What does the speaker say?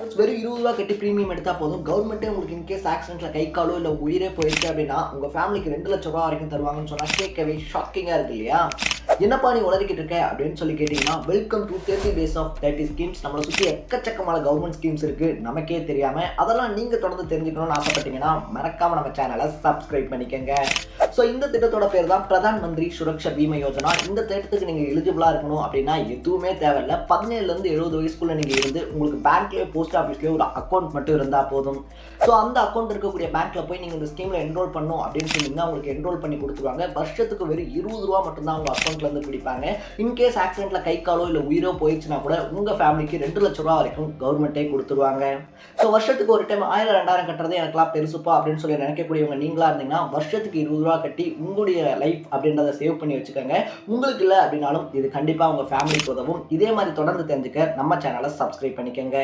Friends, வெறும் ரூ. 20 கட்டி பிரீமியம் எடுத்தா போதும். கவர்மெண்ட்டே உங்களுக்கு இன்கேஸ் ஆக்சிடென்ட்ல கை காலோ இல்ல உயிரே போயிடுச்சு அப்படின்னா உங்க ஃபேமிலிக்கு ₹2,00,000 வரைக்கும் தருவாங்கன்னு சொன்னா கேட்கவே ஷாக்கிங்கா இருக்கு இல்லையா? என்னப்பா நீ உளறிக்கிட்டு இருக்க அப்படின்னு சொல்லி கேட்டீங்கன்னா, welcome to 30 days of 30 schemes. நம்மளை சுற்றி எக்கச்சக்கமான கவர்மெண்ட் ஸ்கீம்ஸ் இருக்கு நமக்கே தெரியாம. அதெல்லாம் நீங்க தொடர்ந்து தெரிஞ்சுக்கணும்னு ஆசைப்பட்டீங்கன்னா மறக்காம நம்ம சேனலை சப்ஸ்கிரைப் பண்ணிக்கங்க. ஸோ இந்த திட்டத்தோட பேர் தான் பிரதான் மந்திரி சுரக்ஷா பீமா யோஜனா. இந்த திட்டத்துக்கு நீங்க எலிஜிபிளா இருக்கணும் அப்படின்னா எதுவுமே தேவையில்லை. 17லேருந்து 70 வயசுக்குள்ள நீங்க இருந்து உங்களுக்கு பேங்க்லயோ போஸ்ட் ஆஃபீஸ்லயோ ஒரு அக்கௌண்ட் மட்டும் இருந்தா போதும். ஸோ அந்த அக்கௌண்ட் இருக்கக்கூடிய பேங்க்ல போய் நீங்க இந்த ஸ்கீம்ல என்ரோல் பண்ணணும் அப்படின்னு சொன்னீங்கன்னா உங்களுக்கு என்ரோல் பண்ணி கொடுத்துருவாங்க. வருஷத்துக்கு வெறும் ₹20 மட்டும்தான் உங்க அக்கௌண்ட்ல இருந்து பிடிப்பாங்க. இன்கேஸ் ஆக்சிடென்ட்ல கை காலோ இல்ல உயிரோ போயிடுச்சுன்னா கூட உங்க ஃபேமிலிக்கு ₹2,00,000 வரைக்கும் கவர்மெண்ட்டே கொடுத்துருவாங்க. ஸோ வருஷத்துக்கு ஒரு டைம் 1000 2000 கட்டுறது எனக்குலாம் பெருசுப்பா அப்படின்னு சொல்லி நினைக்கக்கூடியவங்க நீங்களா இருந்தீங்கன்னா வருஷத்துக்கு ₹20 கட்டி உங்களுடைய லைஃப் அப்படின்றத சேவ் பண்ணி வச்சுக்கோங்க. உங்களுக்கு இல்லை அப்படின்னாலும் இது கண்டிப்பா உங்க ஃபேமிலிக்கு உதவும். இதே மாதிரி தொடர்ந்து தெரிஞ்சுக்க நம்ம சேனலை சப்ஸ்கிரைப் பண்ணிக்கங்க.